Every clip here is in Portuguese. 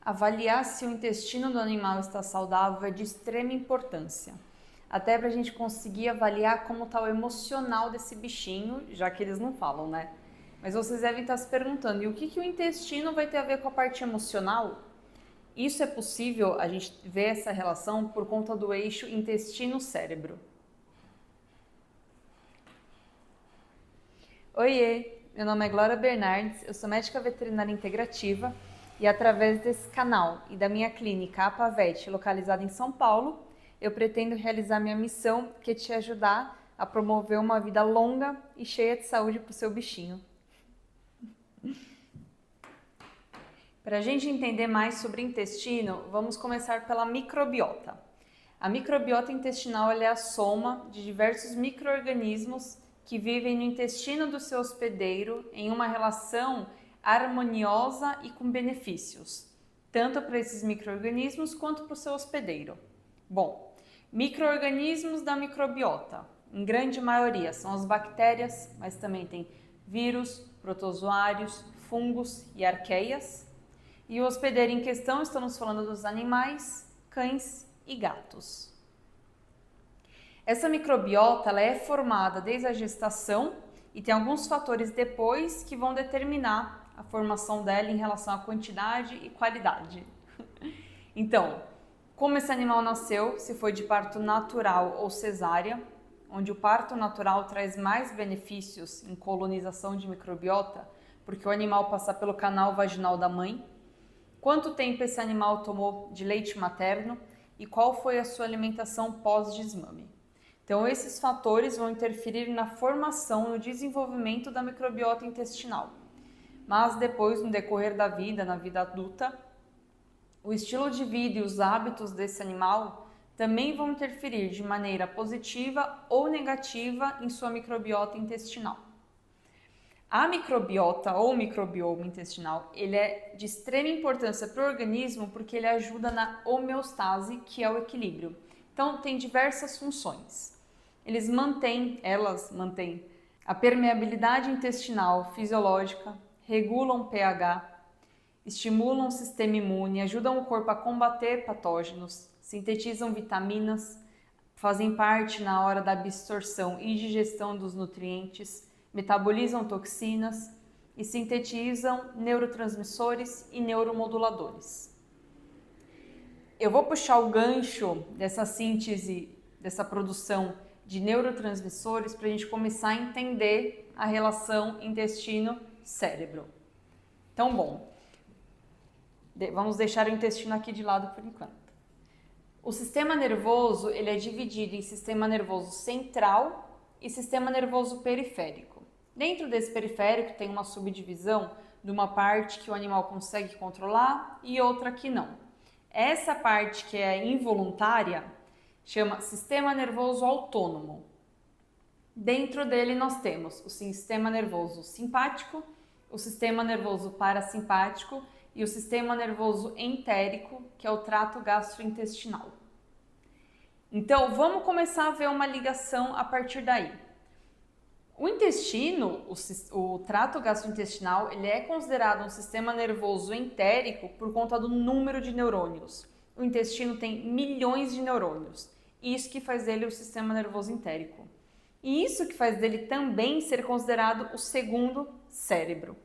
avaliar se o intestino do animal está saudável é de extrema importância. Até para a gente conseguir avaliar como está o emocional desse bichinho, já que eles não falam, né? Mas vocês devem estar se perguntando, e o que o intestino vai ter a ver com a parte emocional? Isso é possível a gente ver essa relação por conta do eixo intestino-cérebro. Oiê, meu nome é Glória Bernardes, eu sou médica veterinária integrativa e através desse canal e da minha clínica APAVET, localizada em São Paulo, eu pretendo realizar minha missão, que é te ajudar a promover uma vida longa e cheia de saúde para o seu bichinho. Para a gente entender mais sobre intestino, vamos começar pela microbiota. A microbiota intestinal é a soma de diversos micro-organismos que vivem no intestino do seu hospedeiro em uma relação harmoniosa e com benefícios, tanto para esses micro-organismos quanto para o seu hospedeiro. Bom, micro-organismos da microbiota, em grande maioria são as bactérias, mas também tem vírus, protozoários, fungos e arqueias. E o hospedeiro em questão, estamos falando dos animais, cães e gatos. Essa microbiota ela é formada desde a gestação e tem alguns fatores depois que vão determinar a formação dela em relação à quantidade e qualidade. Então, como esse animal nasceu, se foi de parto natural ou cesárea, onde o parto natural traz mais benefícios em colonização de microbiota, porque o animal passa pelo canal vaginal da mãe, quanto tempo esse animal tomou de leite materno e qual foi a sua alimentação pós-desmame. Então, esses fatores vão interferir na formação, no desenvolvimento da microbiota intestinal. Mas depois, no decorrer da vida, na vida adulta, o estilo de vida e os hábitos desse animal também vão interferir de maneira positiva ou negativa em sua microbiota intestinal. A microbiota ou microbioma intestinal, ele é de extrema importância para o organismo porque ele ajuda na homeostase, que é o equilíbrio. Então, tem diversas funções. Elas mantêm a permeabilidade intestinal fisiológica, regulam o pH, estimulam o sistema imune, ajudam o corpo a combater patógenos, sintetizam vitaminas, fazem parte na hora da absorção e digestão dos nutrientes, metabolizam toxinas e sintetizam neurotransmissores e neuromoduladores. Eu vou puxar o gancho dessa síntese, dessa produção de neurotransmissores para a gente começar a entender a relação intestino-cérebro. Então, bom, vamos deixar o intestino aqui de lado por enquanto. O sistema nervoso ele é dividido em sistema nervoso central e sistema nervoso periférico. Dentro desse periférico tem uma subdivisão de uma parte que o animal consegue controlar e outra que não. Essa parte que é involuntária chama sistema nervoso autônomo. Dentro dele nós temos o sistema nervoso simpático, o sistema nervoso parasimpático e o sistema nervoso entérico, que é o trato gastrointestinal. Então, vamos começar a ver uma ligação a partir daí. O intestino, o trato gastrointestinal, ele é considerado um sistema nervoso entérico por conta do número de neurônios. O intestino tem milhões de neurônios. Isso que faz dele o sistema nervoso entérico. E isso que faz dele também ser considerado o segundo cérebro.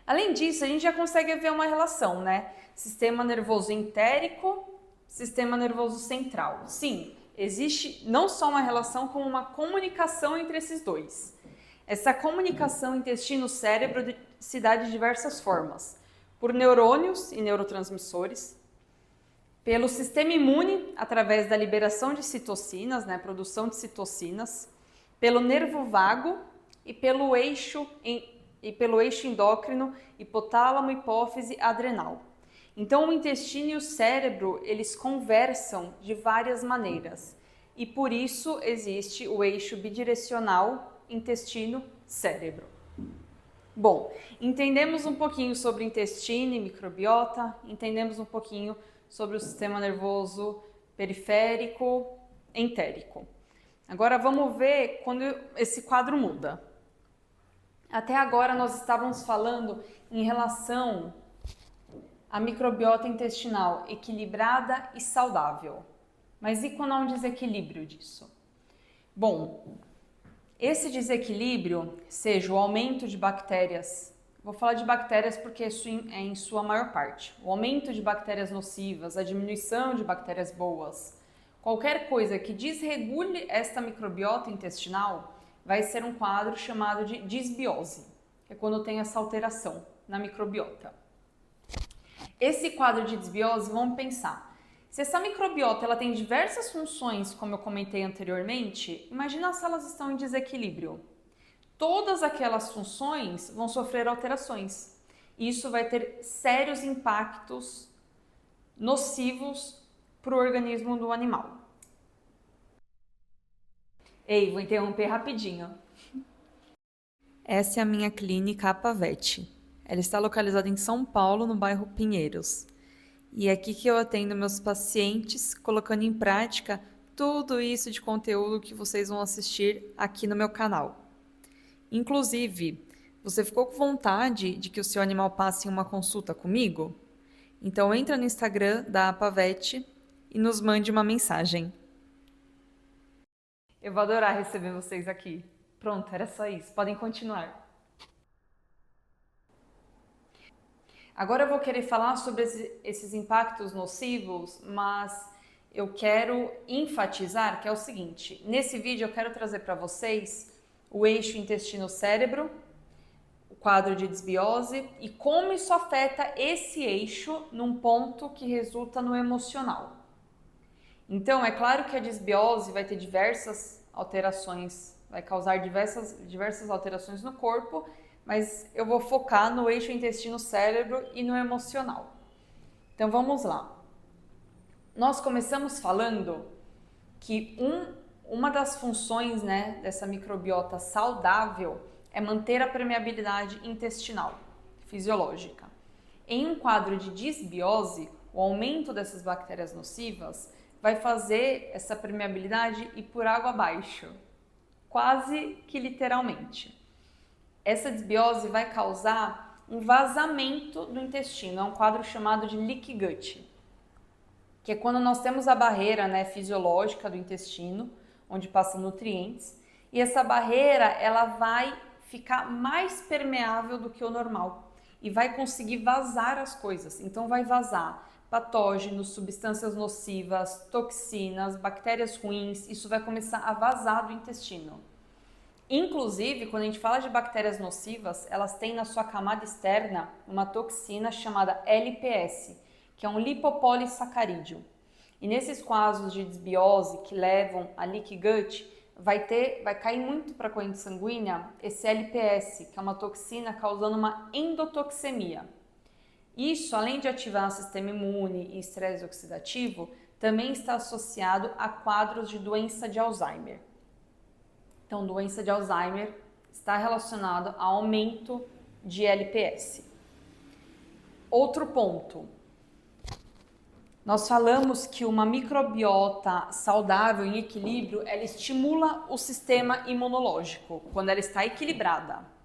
Além disso, a gente já consegue ver uma relação, né? Sistema nervoso entérico, sistema nervoso central. Sim, existe não só uma relação, como uma comunicação entre esses dois. Essa comunicação intestino-cérebro se dá de diversas formas. Por neurônios e neurotransmissores, pelo sistema imune, através da liberação de citocinas, né, produção de citocinas, pelo nervo vago e pelo eixo endócrino, hipotálamo, hipófise, adrenal. Então, o intestino e o cérebro, eles conversam de várias maneiras. E por isso existe o eixo bidirecional intestino-cérebro. Bom, entendemos um pouquinho sobre intestino e microbiota, entendemos um pouquinho sobre o sistema nervoso periférico, entérico. Agora vamos ver quando esse quadro muda. Até agora nós estávamos falando em relação a microbiota intestinal equilibrada e saudável. Mas e quando há um desequilíbrio disso? Bom, esse desequilíbrio, seja o aumento de bactérias, vou falar de bactérias porque isso é em sua maior parte, o aumento de bactérias nocivas, a diminuição de bactérias boas, qualquer coisa que desregule esta microbiota intestinal vai ser um quadro chamado de disbiose, que é quando tem essa alteração na microbiota. Esse quadro de disbiose, vamos pensar, se essa microbiota ela tem diversas funções, como eu comentei anteriormente, imagina se elas estão em desequilíbrio. Todas aquelas funções vão sofrer alterações. Isso vai ter sérios impactos nocivos para o organismo do animal. Ei, vou interromper rapidinho. Essa é a minha clínica Apavete. Ela está localizada em São Paulo, no bairro Pinheiros. E é aqui que eu atendo meus pacientes, colocando em prática tudo isso de conteúdo que vocês vão assistir aqui no meu canal. Inclusive, você ficou com vontade de que o seu animal passe em uma consulta comigo? Então entra no Instagram da Apavete e nos mande uma mensagem. Eu vou adorar receber vocês aqui. Pronto, era só isso. Podem continuar. Agora eu vou querer falar sobre esses impactos nocivos, mas eu quero enfatizar que é o seguinte. Nesse vídeo eu quero trazer para vocês o eixo intestino-cérebro, o quadro de disbiose e como isso afeta esse eixo num ponto que resulta no emocional. Então, é claro que a disbiose vai ter diversas alterações, vai causar diversas alterações no corpo, mas eu vou focar no eixo intestino-cérebro e no emocional. Então, vamos lá. Nós começamos falando que uma das funções, né, dessa microbiota saudável é manter a permeabilidade intestinal, fisiológica. Em um quadro de disbiose, o aumento dessas bactérias nocivas vai fazer essa permeabilidade ir por água abaixo, quase que literalmente. Essa disbiose vai causar um vazamento do intestino, é um quadro chamado de leaky gut, que é quando nós temos a barreira, né, fisiológica do intestino, onde passam nutrientes, e essa barreira ela vai ficar mais permeável do que o normal e vai conseguir vazar as coisas. Então vai vazar patógenos, substâncias nocivas, toxinas, bactérias ruins, isso vai começar a vazar do intestino. Inclusive, quando a gente fala de bactérias nocivas, elas têm na sua camada externa uma toxina chamada LPS, que é um lipopolissacarídeo. E nesses casos de disbiose que levam a leaky gut, vai cair muito para a corrente sanguínea esse LPS, que é uma toxina causando uma endotoxemia. Isso, além de ativar o sistema imune e estresse oxidativo, também está associado a quadros de doença de Alzheimer. Então, doença de Alzheimer está relacionado a aumento de LPS. Outro ponto. Nós falamos que uma microbiota saudável, em equilíbrio, ela estimula o sistema imunológico, quando ela está equilibrada.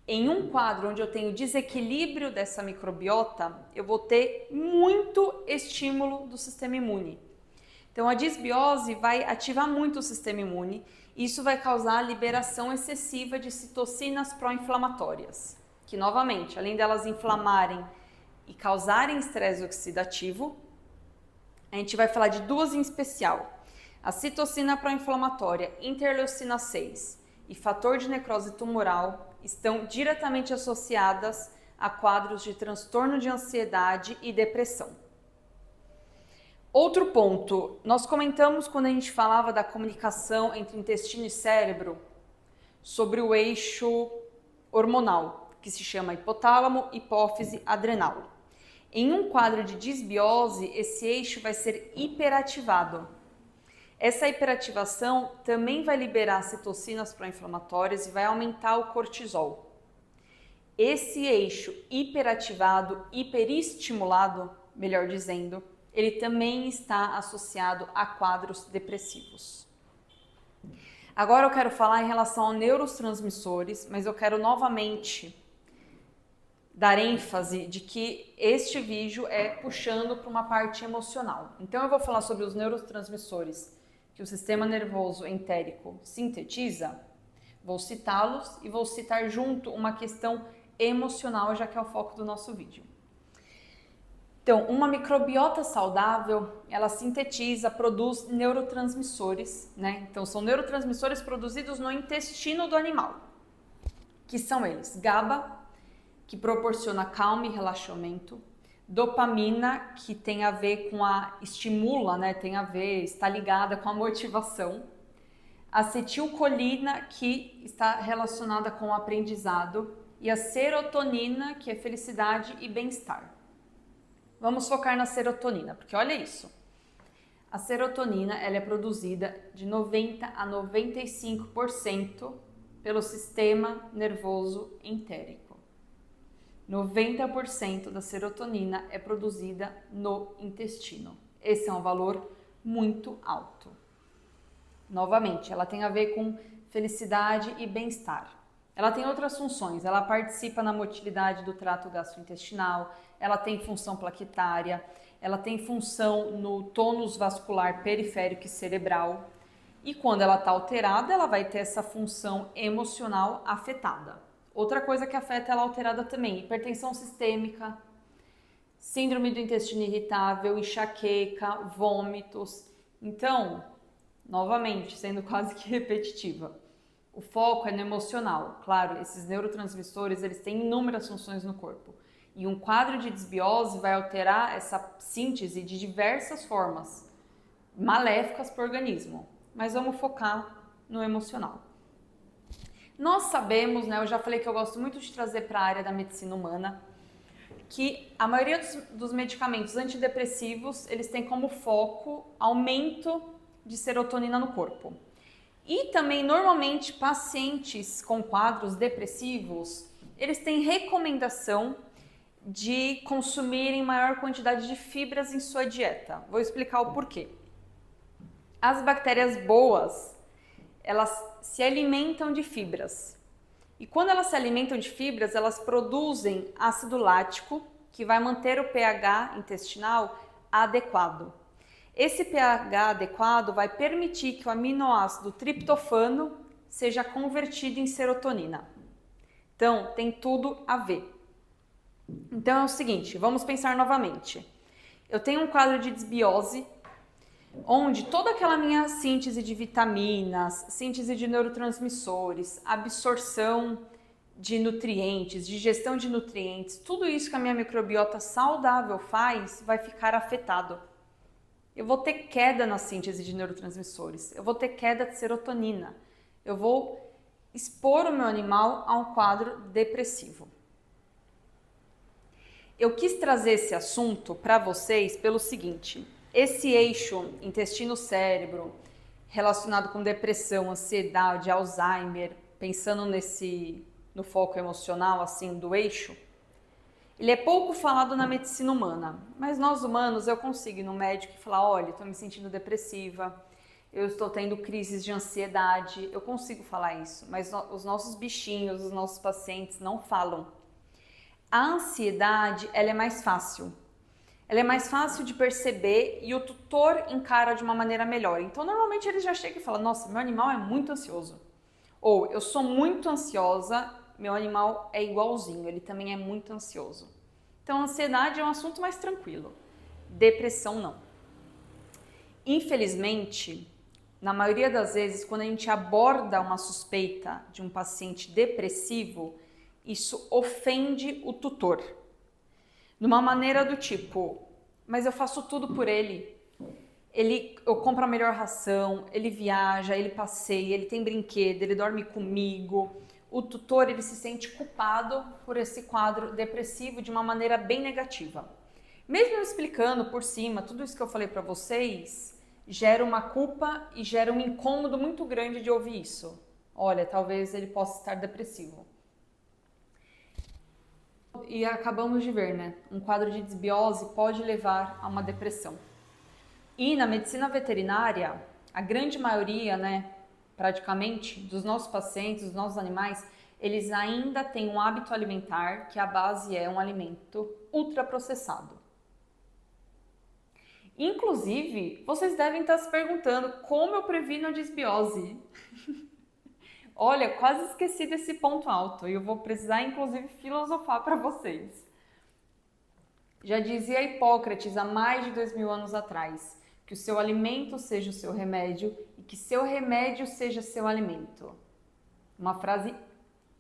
Em um quadro onde eu tenho desequilíbrio dessa microbiota, eu vou ter muito estímulo do sistema imune. Então, a disbiose vai ativar muito o sistema imune e isso vai causar a liberação excessiva de citocinas pró-inflamatórias, que, novamente, além delas inflamarem e causarem estresse oxidativo, a gente vai falar de duas em especial. A citocina pró-inflamatória interleucina 6 e fator de necrose tumoral estão diretamente associadas a quadros de transtorno de ansiedade e depressão. Outro ponto, nós comentamos quando a gente falava da comunicação entre intestino e cérebro sobre o eixo hormonal, que se chama hipotálamo, hipófise, adrenal. Em um quadro de disbiose, esse eixo vai ser hiperativado. Essa hiperativação também vai liberar citocinas pró-inflamatórias e vai aumentar o cortisol. Esse eixo hiperativado, hiperestimulado, melhor dizendo, ele também está associado a quadros depressivos. Agora eu quero falar em relação a neurotransmissores, mas eu quero novamente dar ênfase de que este vídeo é puxando para uma parte emocional. Então eu vou falar sobre os neurotransmissores que o sistema nervoso entérico sintetiza, vou citá-los e vou citar junto uma questão emocional, já que é o foco do nosso vídeo. Então, uma microbiota saudável, ela sintetiza, produz neurotransmissores, né? Então, são neurotransmissores produzidos no intestino do animal, que são eles: GABA, que proporciona calma e relaxamento; dopamina, que tem a ver com estimula, né? Tem a ver, está ligada com a motivação; acetilcolina, que está relacionada com o aprendizado; e a serotonina, que é felicidade e bem-estar. Vamos focar na serotonina, porque olha isso. A serotonina, ela é produzida de 90 a 95% pelo sistema nervoso entérico. 90% da serotonina é produzida no intestino. Esse é um valor muito alto. Novamente, ela tem a ver com felicidade e bem-estar. Ela tem outras funções, ela participa na motilidade do trato gastrointestinal, ela tem função plaquetária, ela tem função no tônus vascular periférico e cerebral. E quando ela está alterada, ela vai ter essa função emocional afetada. Outra coisa que afeta ela alterada também: hipertensão sistêmica, síndrome do intestino irritável, enxaqueca, vômitos. Então, novamente, sendo quase que repetitiva, o foco é no emocional. Claro, esses neurotransmissores, eles têm inúmeras funções no corpo. E um quadro de desbiose vai alterar essa síntese de diversas formas maléficas para o organismo. Mas vamos focar no emocional. Nós sabemos, né, eu já falei que eu gosto muito de trazer para a área da medicina humana, que a maioria dos medicamentos antidepressivos, eles têm como foco aumento de serotonina no corpo. E também, normalmente, pacientes com quadros depressivos, eles têm recomendação de consumirem maior quantidade de fibras em sua dieta. Vou explicar o porquê. As bactérias boas, elas se alimentam de fibras. E quando elas se alimentam de fibras, elas produzem ácido lático, que vai manter o pH intestinal adequado. Esse pH adequado vai permitir que o aminoácido triptofano seja convertido em serotonina. Então, tem tudo a ver. Então é o seguinte, vamos pensar novamente. Eu tenho um quadro de desbiose, onde toda aquela minha síntese de vitaminas, síntese de neurotransmissores, absorção de nutrientes, digestão de nutrientes, tudo isso que a minha microbiota saudável faz, vai ficar afetado. Eu vou ter queda na síntese de neurotransmissores, eu vou ter queda de serotonina, eu vou expor o meu animal a um quadro depressivo. Eu quis trazer esse assunto para vocês pelo seguinte: esse eixo intestino-cérebro relacionado com depressão, ansiedade, Alzheimer, pensando no foco emocional assim do eixo, ele é pouco falado na medicina humana, mas nós humanos, eu consigo ir no médico e falar: olha, estou me sentindo depressiva, eu estou tendo crises de ansiedade, eu consigo falar isso, mas os nossos bichinhos, os nossos pacientes não falam. A ansiedade, ela é mais fácil. Ela é mais fácil de perceber e o tutor encara de uma maneira melhor. Então, normalmente ele já chega e fala: nossa, meu animal é muito ansioso. Ou, eu sou muito ansiosa, meu animal é igualzinho, ele também é muito ansioso. Então, a ansiedade é um assunto mais tranquilo. Depressão, não. Infelizmente, na maioria das vezes, quando a gente aborda uma suspeita de um paciente depressivo, isso ofende o tutor. De uma maneira do tipo: mas eu faço tudo por ele. Eu compro a melhor ração, ele viaja, ele passeia, ele tem brinquedo, ele dorme comigo. O tutor, ele se sente culpado por esse quadro depressivo de uma maneira bem negativa. Mesmo eu explicando por cima tudo isso que eu falei para vocês, gera uma culpa e gera um incômodo muito grande de ouvir isso. Olha, talvez ele possa estar depressivo. E acabamos de ver, né? Um quadro de desbiose pode levar a uma depressão. E na medicina veterinária, a grande maioria, né, praticamente, dos nossos pacientes, dos nossos animais, eles ainda têm um hábito alimentar que a base é um alimento ultraprocessado. Inclusive, vocês devem estar se perguntando como eu previno a disbiose. Olha, quase esqueci desse ponto alto e eu vou precisar, inclusive, filosofar para vocês. Já dizia Hipócrates há mais de 2000 anos atrás, que o seu alimento seja o seu remédio e que seu remédio seja seu alimento. Uma frase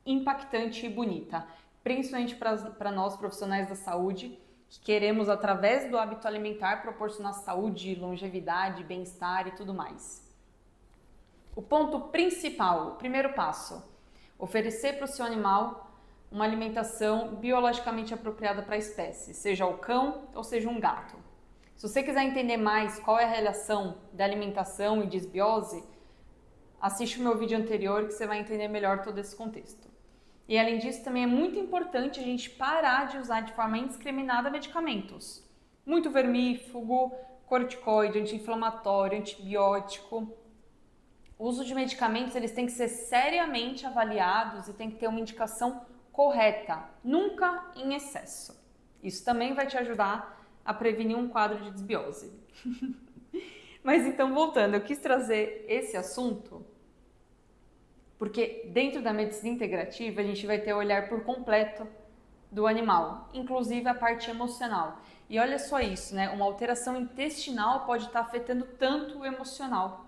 impactante e bonita, principalmente para nós profissionais da saúde, que queremos, através do hábito alimentar, proporcionar saúde, longevidade, bem-estar e tudo mais. O ponto principal, o primeiro passo, oferecer para o seu animal uma alimentação biologicamente apropriada para a espécie, seja o cão ou seja um gato. Se você quiser entender mais qual é a relação da alimentação e disbiose, assiste o meu vídeo anterior que você vai entender melhor todo esse contexto. E além disso, também é muito importante a gente parar de usar de forma indiscriminada medicamentos. Muito vermífugo, corticoide, anti-inflamatório, antibiótico. O uso de medicamentos, eles têm que ser seriamente avaliados e tem que ter uma indicação correta, nunca em excesso. Isso também vai te ajudar a prevenir um quadro de disbiose. Mas então, voltando, eu quis trazer esse assunto porque dentro da medicina integrativa a gente vai ter o olhar por completo do animal, inclusive a parte emocional. E olha só isso, né? Uma alteração intestinal pode estar afetando tanto o emocional.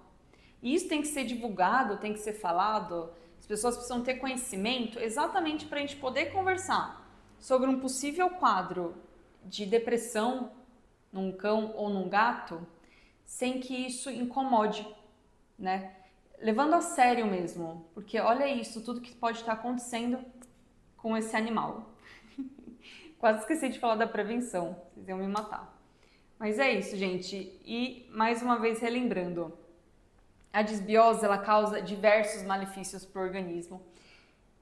E isso tem que ser divulgado, tem que ser falado. As pessoas precisam ter conhecimento exatamente para a gente poder conversar sobre um possível quadro de depressão num cão ou num gato, sem que isso incomode, né? Levando a sério mesmo, porque olha isso, tudo que pode estar acontecendo com esse animal. Quase esqueci de falar da prevenção, vocês iam me matar. Mas é isso, gente. E mais uma vez relembrando, a disbiose ela causa diversos malefícios para o organismo.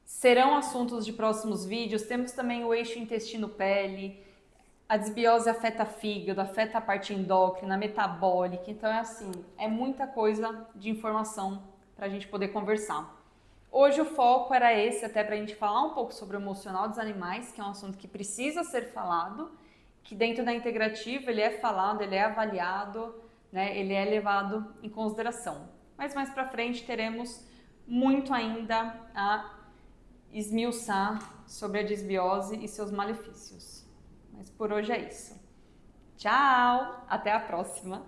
Serão assuntos de próximos vídeos. Temos também o eixo intestino-pele. A disbiose afeta fígado, afeta a parte endócrina, metabólica. Então é assim, é muita coisa de informação para a gente poder conversar. Hoje o foco era esse, até para a gente falar um pouco sobre o emocional dos animais, que é um assunto que precisa ser falado, que dentro da integrativa ele é falado, ele é avaliado, né, ele é levado em consideração. Mas mais para frente teremos muito ainda a esmiuçar sobre a disbiose e seus malefícios. Mas por hoje é isso. Tchau! Até a próxima!